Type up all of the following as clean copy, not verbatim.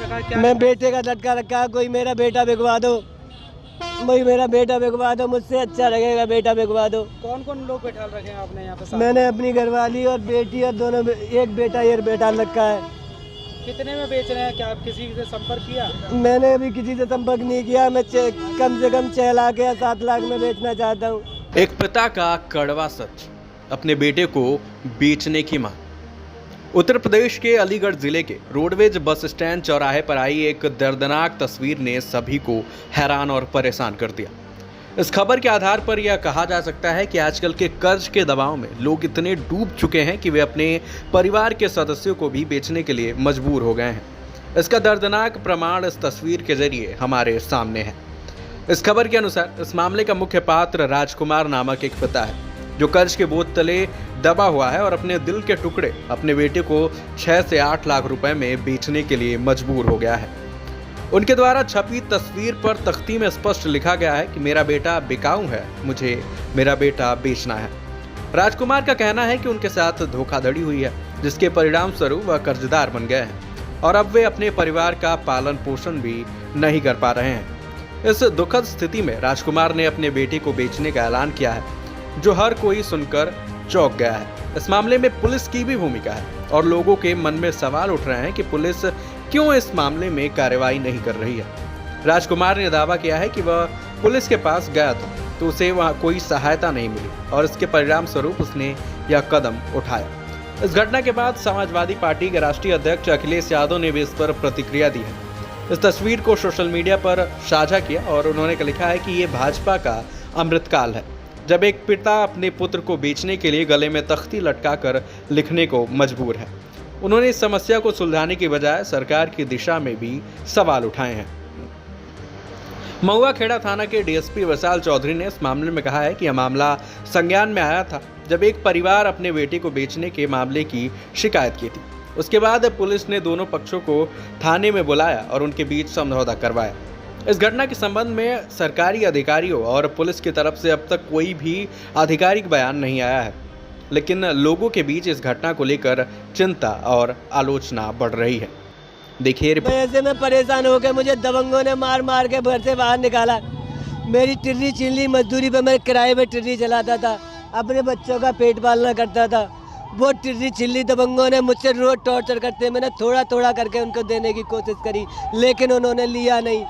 रखा है क्या? मैं बेटे का लटका रखा है, कोई मेरा बेटा बिकवा दो, वही मेरा बेटा बिकवा दो, मुझसे अच्छा लगेगा, बेटा बिकवा दो। कौन कौन लोग बैठा रखे हैं आपने यहाँ पे साथ? मैंने अपनी घरवाली और बेटी और दोनों, एक बेटा ये बेटा रखा है। कितने में बेच रहे हैं? क्या आप किसी से संपर्क किया? मैंने अभी किसी से संपर्क नहीं किया। मैं कम से कम 6 लाख या 7 लाख में बेचना चाहता हूँ। एक पिता का कड़वा सच, अपने बेटे को बेचने की मांग। उत्तर प्रदेश के अलीगढ़ जिले के रोडवेज बस स्टैंड चौराहे पर आई एक दर्दनाक तस्वीर ने सभी को हैरान और परेशान कर दिया। इस खबर के आधार पर यह कहा जा सकता है कि आजकल के कर्ज के दबाव में लोग इतने डूब चुके हैं कि वे अपने परिवार के सदस्यों को भी बेचने के लिए मजबूर हो गए हैं। इसका दर्दनाक प्रमाण इस तस्वीर के जरिए हमारे सामने है। इस खबर के अनुसार इस मामले का मुख्य पात्र राजकुमार नामक एक पिता है, जो कर्ज के बोझ तले दबा हुआ है और अपने दिल के टुकड़े अपने बेटे को 6 से 8 लाख रुपए में बेचने के लिए मजबूर हो गया है। उनके द्वारा छपी तस्वीर पर तख्ती में स्पष्ट लिखा गया है कि मेरा बेटा बिकाऊ है, मुझे मेरा बेटा बेचना है। राजकुमार का कहना है कि उनके साथ धोखाधड़ी हुई है, जिसके परिणाम स्वरूप वह कर्जदार बन गए हैं और अब वे अपने परिवार का पालन पोषण भी नहीं कर पा रहे हैं। इस दुखद स्थिति में राजकुमार ने अपने बेटे को बेचने का ऐलान किया है, जो हर कोई सुनकर चौंक गया है। इस मामले में पुलिस की भी भूमिका है और लोगों के मन में सवाल उठ रहे हैं कि पुलिस क्यों इस मामले में कार्रवाई नहीं कर रही है। राजकुमार ने दावा किया है कि वह पुलिस के पास गया था तो उसे वहां कोई सहायता नहीं मिली और इसके परिणाम स्वरूप उसने यह कदम उठाया। इस घटना के बाद समाजवादी पार्टी के राष्ट्रीय अध्यक्ष अखिलेश यादव ने भी इस पर प्रतिक्रिया दी है। इस तस्वीर को सोशल मीडिया पर साझा किया और उन्होंने लिखा है कि ये भाजपा का अमृतकाल है, जब एक पिता अपने पुत्र को बेचने के लिए गले में तख्ती लटकाकर लिखने को मजबूर है। उन्होंने इस समस्या को सुलझाने की बजाय सरकार की दिशा में भी सवाल उठाए हैं। महुआ खेड़ा थाना के डीएसपी विशाल चौधरी ने इस मामले में कहा है कि यह मामला संज्ञान में आया था जब एक परिवार अपने बेटे को बेचने के मामले की शिकायत की थी। उसके बाद पुलिस ने दोनों पक्षों को थाने में बुलाया और उनके बीच समझौता करवाया। इस घटना के संबंध में सरकारी अधिकारियों और पुलिस की तरफ से अब तक कोई भी आधिकारिक बयान नहीं आया है, लेकिन लोगों के बीच इस घटना को लेकर चिंता और आलोचना बढ़ रही है। देखिए ऐसे में परेशान हो गए, मुझे दबंगों ने मार मार के घर से बाहर निकाला। मेरी टिर्री चिल्ली मजदूरी पे मैं किराए पे टिर्री चलाता था, अपने बच्चों का पेट पालना करता था। वो टिर्री चिल्ली दबंगों ने मुझसे रोज टॉर्चर करते। मैंने थोड़ा थोड़ा करके उनको देने की कोशिश करी, लेकिन उन्होंने लिया नहीं।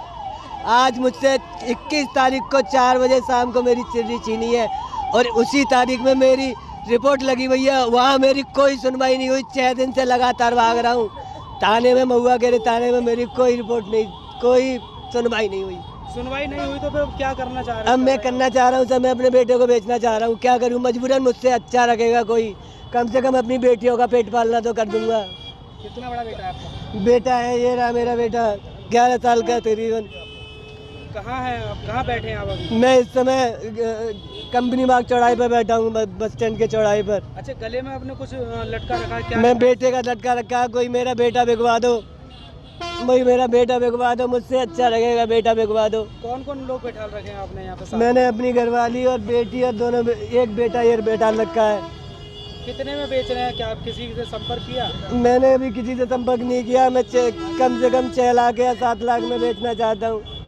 आज मुझसे 21 तारीख को 4 बजे शाम को मेरी चिर्री छीनी है और उसी तारीख में मेरी रिपोर्ट लगी हुई है। वहाँ मेरी कोई सुनवाई नहीं हुई। 6 दिन से लगातार भाग रहा हूँ थाने में, महुआ के थाने में मेरी कोई रिपोर्ट नहीं, कोई सुनवाई नहीं हुई। सुनवाई नहीं हुई तो फिर क्या करना चाह रहे हैं? अब मैं करना चाह रहा हूँ सर, मैं अपने बेटे को बेचना चाह रहा हूँ। क्या करूँ, मजबूरन मुझसे अच्छा रखेगा कोई, कम से कम अपनी बेटियों का पेट पालना तो कर दूंगा। कितना बड़ा बेटा है आपका? बेटा है, ये रहा मेरा बेटा, 11 साल का तकरीबन। कहाँ है आप? कहाँ बैठे हैं आप अभी? मैं इस समय कंपनी बाग चौराहे पर बैठा हूँ, बस स्टैंड के चौराहे पर। अच्छा, गले में आपने कुछ लटका रखा है क्या? मैं बेटे का लटका रखा है, कोई मेरा बेटा बिकवा दो, वही मेरा बेटा बिकवा दो, मुझसे अच्छा लगेगा, बेटा बिकवा दो। कौन कौन लोग बैठा रखे हैं आपने यहाँ पे साथ? मैंने अपनी घरवाली और बेटी और दोनों, एक बेटा ये बेटा रखा है। कितने में बेच रहे हैं? क्या आप किसी से संपर्क किया? मैंने अभी किसी से संपर्क नहीं किया। मैं कम से कम 6 लाख या 7 लाख में बेचना चाहता हूँ।